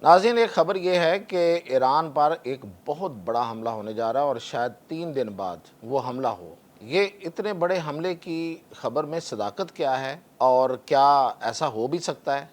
ناظرین، ایک خبر یہ ہے کہ ایران پر ایک بہت بڑا حملہ ہونے جا رہا ہے اور شاید 3 دن بعد وہ حملہ ہو۔ یہ اتنے بڑے حملے کی خبر میں صداقت کیا ہے اور کیا ایسا ہو بھی سکتا ہے،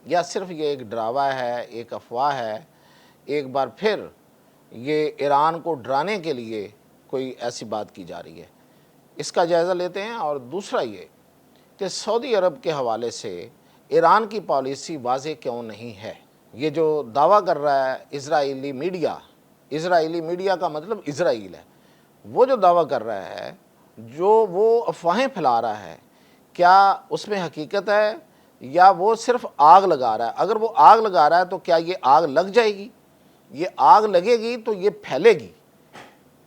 یا صرف یہ ایک ڈراوا ہے، ایک افواہ ہے، ایک بار پھر یہ ایران کو ڈرانے کے لیے کوئی ایسی بات کی جا رہی ہے، اس کا جائزہ لیتے ہیں۔ اور دوسرا یہ کہ سعودی عرب کے حوالے سے ایران کی پالیسی واضح کیوں نہیں ہے۔ یہ جو دعویٰ کر رہا ہے اسرائیلی میڈیا کا مطلب اسرائیل ہے، وہ جو دعویٰ کر رہا ہے، جو وہ افواہیں پھیلا رہا ہے، کیا اس میں حقیقت ہے یا وہ صرف آگ لگا رہا ہے؟ اگر وہ آگ لگا رہا ہے تو کیا یہ آگ لگ جائے گی؟ یہ آگ لگے گی تو یہ پھیلے گی،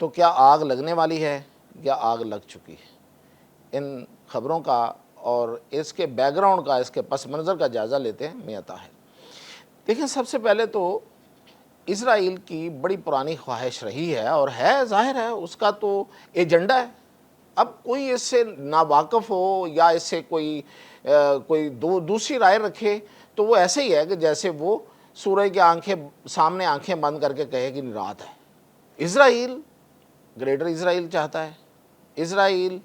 تو کیا آگ لگنے والی ہے یا آگ لگ چکی ہے؟ ان خبروں کا اور اس کے بیک گراؤنڈ کا، اس کے پس منظر کا جائزہ لیتے ہیں میں طاہر۔ دیکھیں، سب سے پہلے تو اسرائیل کی بڑی پرانی خواہش رہی ہے اور ہے، ظاہر ہے اس کا تو ایجنڈا ہے۔ اب کوئی اس سے ناواقف ہو یا اس سے کوئی دوسری رائے رکھے تو وہ ایسے ہی ہے کہ جیسے وہ سورج کے سامنے آنکھیں بند کر کے کہے کہ رات ہے۔ اسرائیل گریٹر اسرائیل چاہتا ہے، اسرائیل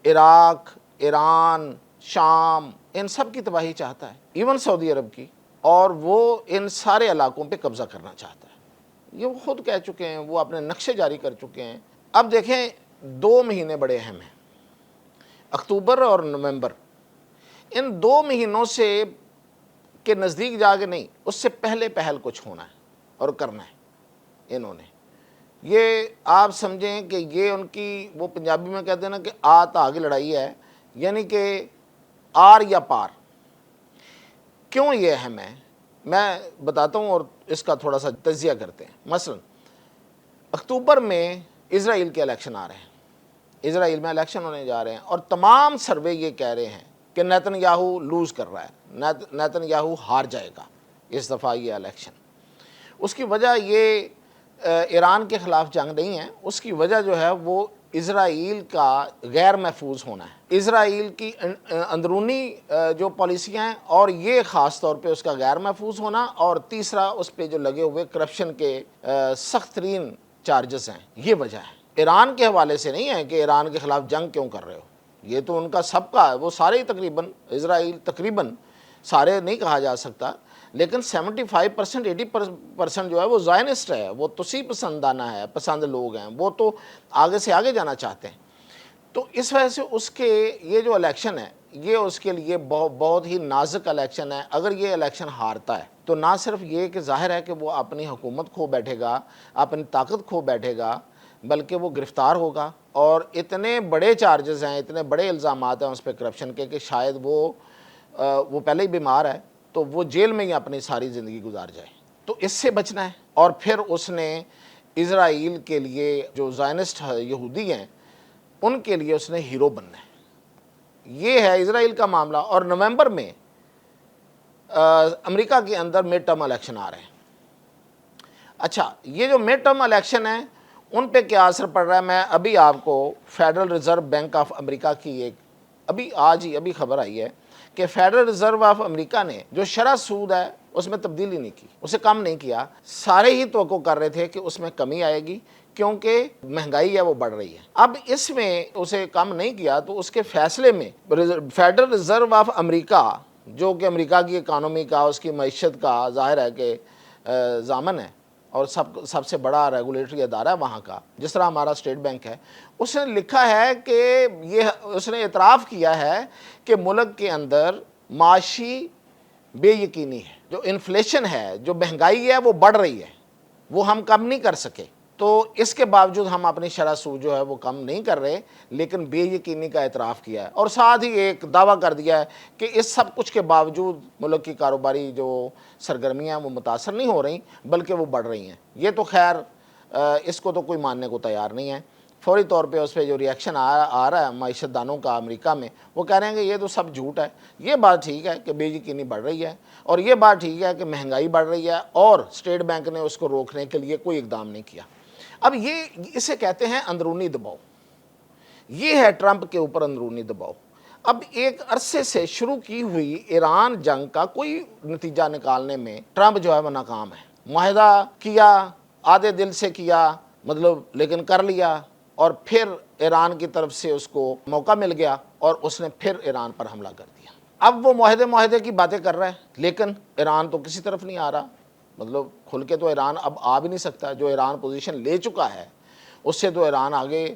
عراق، ایران، شام، ان سب کی تباہی چاہتا ہے، ایون سعودی عرب کی، اور وہ ان سارے علاقوں پہ قبضہ کرنا چاہتا ہے۔ یہ وہ خود کہہ چکے ہیں، وہ اپنے نقشے جاری کر چکے ہیں۔ اب دیکھیں، 2 مہینے بڑے اہم ہیں، اکتوبر اور نومبر۔ ان 2 مہینوں سے کے نزدیک جا کے نہیں، اس سے پہلے کچھ ہونا ہے اور کرنا ہے انہوں نے۔ یہ آپ سمجھیں کہ یہ ان کی، وہ پنجابی میں کہتے ہیں نا کہ آت آگے لڑائی ہے، یعنی کہ آر یا پار۔ کیوں یہ اہم ہے میں بتاتا ہوں اور اس کا تھوڑا سا تجزیہ کرتے ہیں۔ مثلا اکتوبر میں اسرائیل کے الیکشن آ رہے ہیں، اسرائیل میں الیکشن ہونے جا رہے ہیں، اور تمام سروے یہ کہہ رہے ہیں کہ نیتن یاہو لوز کر رہا ہے، نیتن یاہو ہار جائے گا اس دفعہ یہ الیکشن۔ اس کی وجہ یہ ایران کے خلاف جنگ نہیں ہے، اس کی وجہ جو ہے وہ اسرائیل کا غیر محفوظ ہونا ہے، اسرائیل کی اندرونی جو پالیسیاں ہیں، اور یہ خاص طور پہ اس کا غیر محفوظ ہونا، اور تیسرا اس پہ جو لگے ہوئے کرپشن کے سخت ترین چارجز ہیں، یہ وجہ ہے۔ ایران کے حوالے سے نہیں ہے کہ ایران کے خلاف جنگ کیوں کر رہے ہو، یہ تو ان کا سب کا ہے، وہ سارے تقریباً اسرائیل، تقریباً سارے نہیں کہا جا سکتا، لیکن 75% 80% جو ہے وہ زائنسٹ ہے، وہ توسیع پسندانہ ہے، پسند لوگ ہیں، وہ تو آگے سے آگے جانا چاہتے ہیں۔ تو اس وجہ سے اس کے یہ جو الیکشن ہے، یہ اس کے لیے بہت ہی نازک الیکشن ہے۔ اگر یہ الیکشن ہارتا ہے تو نہ صرف یہ کہ ظاہر ہے کہ وہ اپنی حکومت کھو بیٹھے گا، اپنی طاقت کھو بیٹھے گا، بلکہ وہ گرفتار ہوگا، اور اتنے بڑے چارجز ہیں، اتنے بڑے الزامات ہیں اس پہ کرپشن کے کہ شاید وہ پہلے ہی بیمار ہے تو وہ جیل میں ہی اپنی ساری زندگی گزار جائے۔ تو اس سے بچنا ہے، اور پھر اس نے اسرائیل کے لیے جو زائنسٹ یہودی ہیں ان کے لیے اس نے ہیرو بننا ہے۔ یہ ہے اسرائیل کا معاملہ۔ اور نومبر میں امریکہ کے اندر مڈ ٹرم الیکشن آ رہے ہیں۔ اچھا، یہ جو مڈ ٹرم الیکشن ہیں ان پہ کیا اثر پڑ رہا ہے؟ میں ابھی آپ کو federal reserve bank of America کی آج ہی خبر آئی ہے کہ فیڈرل ریزرو آف امریکہ نے جو شرح سود ہے اس میں تبدیلی نہیں کی، اسے کم نہیں کیا۔ سارے ہی توقع کر رہے تھے کہ اس میں کمی آئے گی کیونکہ مہنگائی ہے وہ بڑھ رہی ہے۔ اب اس میں اسے کم نہیں کیا تو اس کے فیصلے میں فیڈرل ریزرو آف امریکہ، جو کہ امریکہ کی اکانومی کا، اس کی معیشت کا ظاہر ہے کہ ضامن ہے اور سب سے بڑا ریگولیٹری ادارہ ہے وہاں کا، جس طرح ہمارا اسٹیٹ بینک ہے، اس نے لکھا ہے کہ اس نے اعتراف کیا ہے کہ ملک کے اندر معاشی بے یقینی ہے، جو انفلیشن ہے، جو مہنگائی ہے وہ بڑھ رہی ہے، وہ ہم کم نہیں کر سکے۔ تو اس کے باوجود ہم اپنی شرح سود جو ہے وہ کم نہیں کر رہے، لیکن بے یقینی کا اعتراف کیا ہے، اور ساتھ ہی ایک دعویٰ کر دیا ہے کہ اس سب کچھ کے باوجود ملک کی کاروباری جو سرگرمیاں وہ متاثر نہیں ہو رہی بلکہ وہ بڑھ رہی ہیں۔ یہ تو خیر اس کو تو کوئی ماننے کو تیار نہیں ہے۔ فوری طور پہ اس پہ جو ریئیکشن آ رہا ہے معیشت دانوں کا امریکہ میں، وہ کہہ رہے ہیں کہ یہ تو سب جھوٹ ہے۔ یہ بات ٹھیک ہے کہ بے یقینی بڑھ رہی ہے، اور یہ بات ٹھیک ہے کہ مہنگائی بڑھ رہی ہے، اور اسٹیٹ بینک نے اس کو روکنے کے لیے کوئی اقدام نہیں کیا۔ اب اسے کہتے ہیں اندرونی دباؤ، یہ ہے ٹرمپ کے اوپر اندرونی دباؤ۔ اب ایک عرصے سے شروع کی ہوئی ایران جنگ کا کوئی نتیجہ نکالنے میں ٹرمپ جو ہے وہ ناکام ہے۔ معاہدہ کیا، آدھے دل سے کیا، لیکن کر لیا، اور پھر ایران کی طرف سے اس کو موقع مل گیا اور اس نے پھر ایران پر حملہ کر دیا۔ اب وہ معاہدے کی باتیں کر رہا ہے، لیکن ایران تو کسی طرف نہیں آ رہا، کھل کے تو ایران اب آ بھی نہیں سکتا۔ جو ایران پوزیشن لے چکا ہے اس سے تو ایران آگے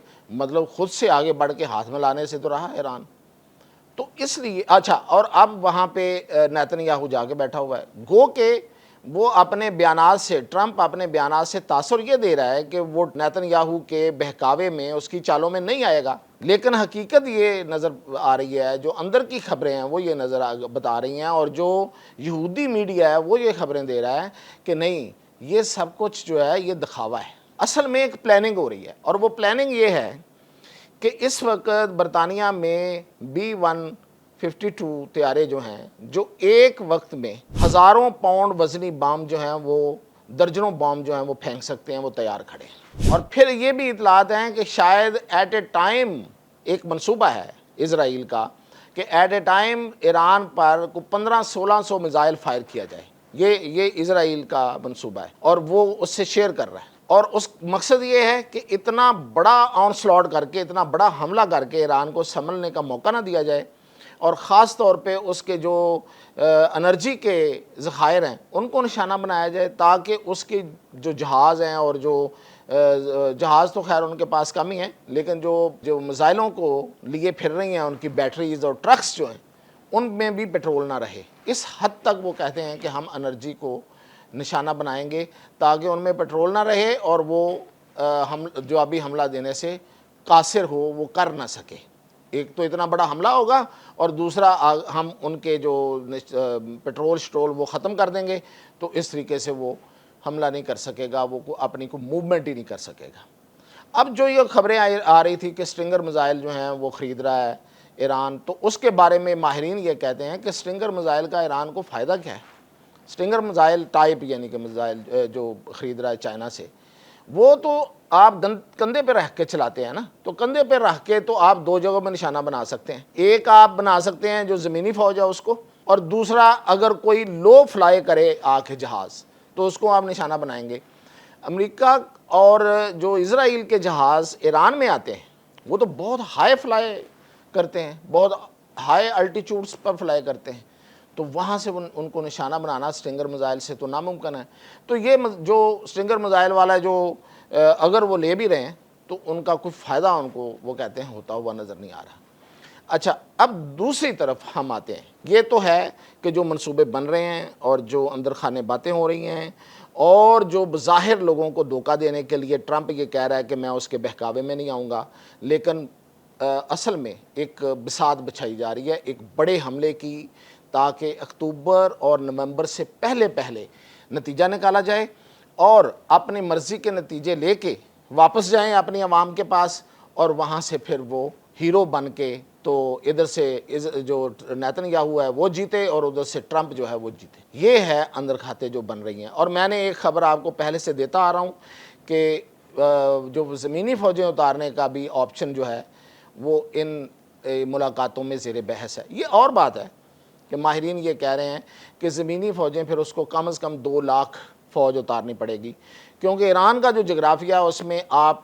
خود سے آگے بڑھ کے ہاتھ میں لانے سے تو رہا ایران۔ تو اس لیے اور اب وہاں پہ نیتن یاہو جا کے بیٹھا ہوا ہے، گو کہ وہ اپنے بیانات سے، ٹرمپ اپنے بیانات سے تاثر یہ دے رہا ہے کہ وہ نیتن یاہو کے بہکاوے میں، اس کی چالوں میں نہیں آئے گا، لیکن حقیقت یہ نظر آ رہی ہے، جو اندر کی خبریں ہیں وہ یہ بتا رہی ہیں، اور جو یہودی میڈیا ہے وہ یہ خبریں دے رہا ہے کہ نہیں، یہ سب کچھ جو ہے یہ دکھاوا ہے۔ اصل میں ایک پلاننگ ہو رہی ہے، اور وہ پلاننگ یہ ہے کہ اس وقت برطانیہ میں B-152 طیارے جو ہیں، جو ایک وقت میں ہزاروں پاؤنڈ وزنی بام جو ہیں، وہ درجنوں بام جو ہیں وہ پھینک سکتے ہیں، وہ تیار کھڑے ہیں۔ اور پھر یہ بھی اطلاعات ہیں کہ شاید ایٹ اے ٹائم ایک منصوبہ ہے اسرائیل کا کہ ایٹ اے ٹائم ایران پر 1500-1600 میزائل فائر کیا جائے۔ یہ اسرائیل کا منصوبہ ہے، اور وہ اس سے شیئر کر رہا ہے، اور اس مقصد یہ ہے کہ اتنا بڑا آن سلاٹ کر کے، اتنا بڑا حملہ کر کے ایران کو سنبھلنے کا موقع نہ دیا جائے، اور خاص طور پہ اس کے جو انرجی کے ذخائر ہیں ان کو نشانہ بنایا جائے، تاکہ اس کے جو جہاز ہیں، اور جو جہاز تو خیر ان کے پاس کم ہی ہیں، لیکن جو میزائلوں کو لیے پھر رہی ہیں، ان کی بیٹریز اور ٹرکس جو ہیں ان میں بھی پیٹرول نہ رہے۔ اس حد تک وہ کہتے ہیں کہ ہم انرجی کو نشانہ بنائیں گے تاکہ ان میں پیٹرول نہ رہے، اور وہ جو ابھی حملہ دینے سے قاصر ہو، وہ کر نہ سکے۔ ایک تو اتنا بڑا حملہ ہوگا، اور دوسرا ہم ان کے جو پیٹرول شٹرول وہ ختم کر دیں گے، تو اس طریقے سے وہ حملہ نہیں کر سکے گا، وہ اپنی کو موومنٹ ہی نہیں کر سکے گا۔ اب جو یہ خبریں آ رہی تھی کہ سٹرنگر میزائل جو ہیں وہ خرید رہا ہے ایران، تو اس کے بارے میں ماہرین یہ کہتے ہیں کہ سٹرنگر میزائل کا ایران کو فائدہ کیا ہے؟ سٹرنگر میزائل ٹائپ، یعنی کہ میزائل جو خرید رہا ہے چائنا سے، وہ تو آپ کندھے پہ رکھ کے چلاتے ہیں نا، تو کندھے پہ رکھ کے تو آپ دو جگہوں میں نشانہ بنا سکتے ہیں۔ ایک آپ بنا سکتے ہیں جو زمینی فوج ہے اس کو، اور دوسرا اگر کوئی لو فلائی کرے آ کے جہاز، تو اس کو آپ نشانہ بنائیں گے۔ امریکہ اور جو اسرائیل کے جہاز ایران میں آتے ہیں وہ تو بہت ہائی فلائی کرتے ہیں، بہت ہائی الٹیچیوڈز پر فلائی کرتے ہیں، تو وہاں سے ان کو نشانہ بنانا سٹرنگر میزائل سے تو ناممکن ہے۔ تو یہ جو سٹرنگر میزائل والا جو اگر وہ لے بھی رہے ہیں تو ان کا کوئی فائدہ ان کو وہ کہتے ہیں ہوتا ہوا نظر نہیں آ رہا۔ اب دوسری طرف ہم آتے ہیں، یہ تو ہے کہ جو منصوبے بن رہے ہیں اور جو اندر خانے باتیں ہو رہی ہیں، اور جو بظاہر لوگوں کو دھوکہ دینے کے لیے ٹرمپ یہ کہہ رہا ہے کہ میں اس کے بہکاوے میں نہیں آؤں گا، لیکن اصل میں ایک بساط بچھائی جا رہی ہے ایک بڑے حملے کی، تاکہ اکتوبر اور نومبر سے پہلے نتیجہ نکالا جائے، اور اپنی مرضی کے نتیجے لے کے واپس جائیں اپنی عوام کے پاس، اور وہاں سے پھر وہ ہیرو بن کے تو ادھر سے جو نیتن یاہو ہے وہ جیتے، اور ادھر سے ٹرمپ جو ہے وہ جیتے۔ یہ ہے اندر کھاتے جو بن رہی ہیں۔ اور میں نے ایک خبر آپ کو پہلے سے دیتا آ رہا ہوں کہ جو زمینی فوجیں اتارنے کا بھی آپشن جو ہے وہ ان ملاقاتوں میں زیر بحث ہے۔ یہ اور بات ہے کہ ماہرین یہ کہہ رہے ہیں کہ زمینی فوجیں پھر اس کو کم از کم 2 لاکھ فوج اتارنی پڑے گی، کیونکہ ایران کا جو جغرافیہ ہے اس میں آپ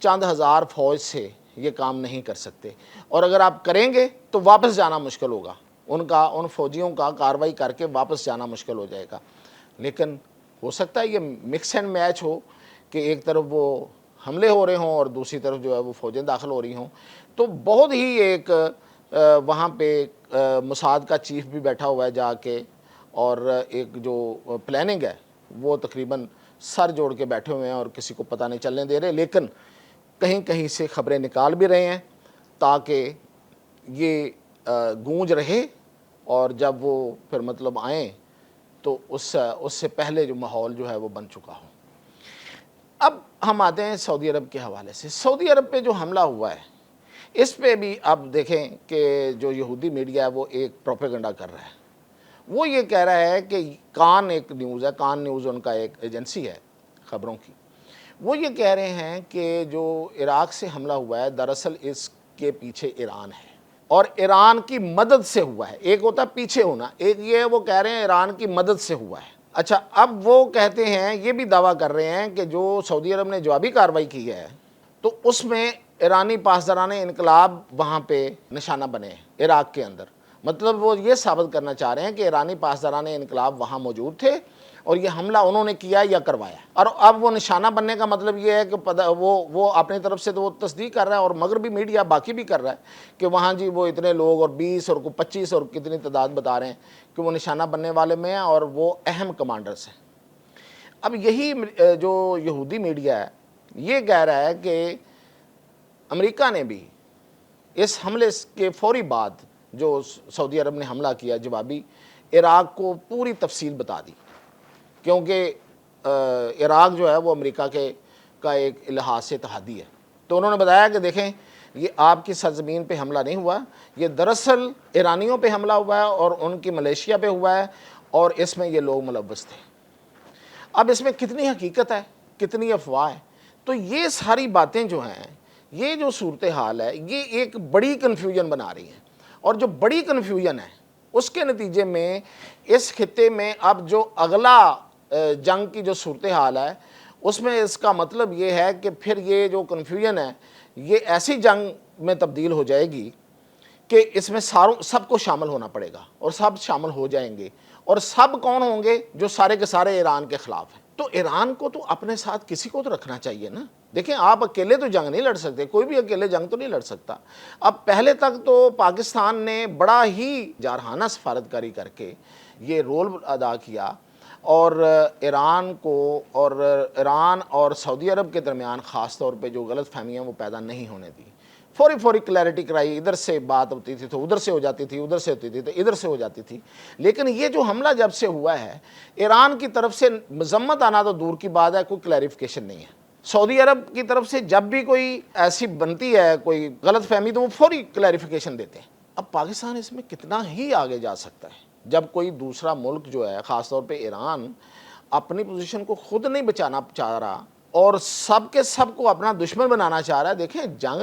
چند ہزار فوج سے یہ کام نہیں کر سکتے، اور اگر آپ کریں گے تو واپس جانا مشکل ہوگا، ان فوجیوں کا کارروائی کر کے واپس جانا مشکل ہو جائے گا۔ لیکن ہو سکتا ہے یہ مکس اینڈ میچ ہو کہ ایک طرف وہ حملے ہو رہے ہوں اور دوسری طرف جو ہے وہ فوجیں داخل ہو رہی ہوں، تو بہت ہی ایک وہاں پہ موساد کا چیف بھی بیٹھا ہوا ہے جا کے، اور ایک جو پلاننگ ہے وہ تقریباً سر جوڑ کے بیٹھے ہوئے ہیں اور کسی کو پتہ نہیں چلنے دے رہے، لیکن کہیں کہیں سے خبریں نکال بھی رہے ہیں تاکہ یہ گونج رہے، اور جب وہ پھر آئیں تو اس سے پہلے جو ماحول جو ہے وہ بن چکا ہو۔ اب ہم آتے ہیں سعودی عرب کے حوالے سے۔ سعودی عرب پہ جو حملہ ہوا ہے اس پہ بھی اب دیکھیں کہ جو یہودی میڈیا ہے وہ ایک پروپیگنڈا کر رہا ہے۔ وہ یہ کہہ رہا ہے کہ کان ایک نیوز ہے، کان نیوز ان کا ایک ایجنسی ہے خبروں کی، وہ یہ کہہ رہے ہیں کہ جو عراق سے حملہ ہوا ہے دراصل اس کے پیچھے ایران ہے۔ اور ایران کی مدد سے ہوا ہے. ایک ہوتا ہے پیچھے ہونا, ایک یہ وہ کہہ رہے ہیں ایران کی مدد سے ہوا ہے. اچھا, اب وہ کہتے ہیں, یہ بھی دعویٰ کر رہے ہیں کہ جو سعودی عرب نے جوابی کارروائی کی ہے تو اس میں ایرانی پاسداران انقلاب وہاں پہ نشانہ بنے ہیں عراق کے اندر. مطلب وہ یہ ثابت کرنا چاہ رہے ہیں کہ ایرانی پاسداران انقلاب وہاں موجود تھے اور یہ حملہ انہوں نے کیا یا کروایا. اور اب وہ نشانہ بننے کا مطلب یہ ہے کہ وہ اپنی طرف سے تو وہ تصدیق کر رہا ہے اور مغربی میڈیا باقی بھی کر رہا ہے کہ وہاں جی وہ اتنے لوگ اور 20 اور 25 اور کتنی تعداد بتا رہے ہیں کہ وہ نشانہ بننے والے میں ہیں اور وہ اہم کمانڈرز ہیں. اب یہی جو یہودی میڈیا ہے یہ کہہ رہا ہے کہ امریکہ نے بھی اس حملے کے فوری بعد جو سعودی عرب نے حملہ کیا جوابی, عراق کو پوری تفصیل بتا دی, کیونکہ عراق جو ہے وہ امریکہ کا ایک لحاظ سے اتحادی ہے. تو انہوں نے بتایا کہ دیکھیں یہ آپ کی سرزمین پہ حملہ نہیں ہوا, یہ دراصل ایرانیوں پہ حملہ ہوا ہے اور ان کی ملیشیا پہ ہوا ہے اور اس میں یہ لوگ ملوث تھے. اب اس میں کتنی حقیقت ہے, کتنی افواہ ہے؟ تو یہ ساری باتیں جو ہیں, یہ جو صورتحال ہے, یہ ایک بڑی کنفیوژن بنا رہی ہے. اور جو بڑی کنفیوژن ہے اس کے نتیجے میں اس خطے میں اب جو اگلا جنگ کی جو صورتحال ہے اس میں اس کا مطلب یہ ہے کہ پھر یہ جو کنفیوژن ہے یہ ایسی جنگ میں تبدیل ہو جائے گی کہ اس میں سب کو شامل ہونا پڑے گا اور سب شامل ہو جائیں گے. اور سب کون ہوں گے؟ جو سارے کے سارے ایران کے خلاف ہیں. تو ایران کو تو اپنے ساتھ کسی کو تو رکھنا چاہیے نا. دیکھیں آپ اکیلے تو جنگ نہیں لڑ سکتے, کوئی بھی اکیلے جنگ تو نہیں لڑ سکتا. اب پہلے تک تو پاکستان نے بڑا ہی جارحانہ سفارتکاری کر کے یہ رول ادا کیا اور ایران اور سعودی عرب کے درمیان خاص طور پہ جو غلط فہمیاں وہ پیدا نہیں ہونے دی. فوری کلیئرٹی کرائی, ادھر سے بات ہوتی تھی تو ادھر سے ہو جاتی تھی, ادھر سے ہوتی تھی تو ادھر سے ہو جاتی تھی. لیکن یہ جو حملہ جب سے ہوا ہے ایران کی طرف سے مذمت آنا تو دور کی بات ہے, کوئی کلیریفیکیشن نہیں ہے. سعودی عرب کی طرف سے جب بھی کوئی ایسی بنتی ہے کوئی غلط فہمی تو وہ فوری کلیریفیکیشن دیتے ہیں. اب پاکستان اس میں کتنا ہی آگے جا سکتا ہے جب کوئی دوسرا ملک جو ہے خاص طور پہ ایران اپنی پوزیشن کو خود نہیں بچانا چاہ رہا اور سب کے سب کو اپنا دشمن بنانا چاہ رہا ہے. دیکھیں جنگ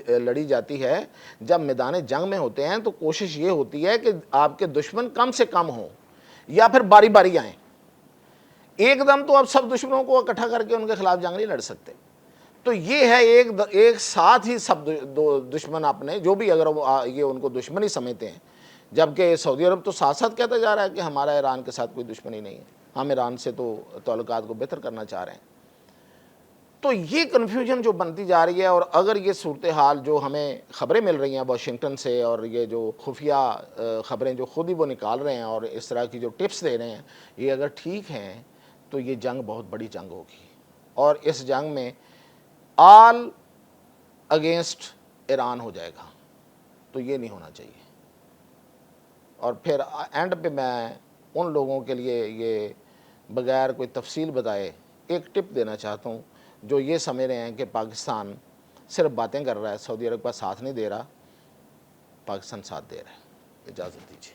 لڑی جاتی ہے, جب میدان جنگ میں ہوتے ہیں تو کوشش یہ ہوتی ہے کہ آپ کے دشمن کم سے کم ہوں یا پھر باری باری آئیں. ایک دم تو اب سب دشمنوں کو اکٹھا کر کے ان کے خلاف جنگ نہیں لڑ سکتے. تو یہ ہے ایک ساتھ ہی سب دشمن اپنے جو بھی اگر یہ ان کو دشمن ہی سمجھتے ہیں, جبکہ سعودی عرب تو ساتھ ساتھ کہتا جا رہا ہے کہ ہمارا ایران کے ساتھ کوئی دشمنی نہیں ہے, ہم ایران سے تو تعلقات کو بہتر کرنا چاہ رہے ہیں. تو یہ کنفیوژن جو بنتی جا رہی ہے, اور اگر یہ صورتحال جو ہمیں خبریں مل رہی ہیں واشنگٹن سے اور یہ جو خفیہ خبریں جو خود ہی وہ نکال رہے ہیں اور اس طرح کی جو ٹپس دے رہے ہیں, یہ اگر ٹھیک ہیں تو یہ جنگ بہت بڑی جنگ ہوگی اور اس جنگ میں آل اگینسٹ ایران ہو جائے گا. تو یہ نہیں ہونا چاہیے. اور پھر اینڈ پہ میں ان لوگوں کے لیے یہ بغیر کوئی تفصیل بتائے ایک ٹپ دینا چاہتا ہوں جو یہ سمجھ رہے ہیں کہ پاکستان صرف باتیں کر رہا ہے, سعودی عرب کا ساتھ نہیں دے رہا, پاکستان ساتھ دے رہا ہے. اجازت دیجیے.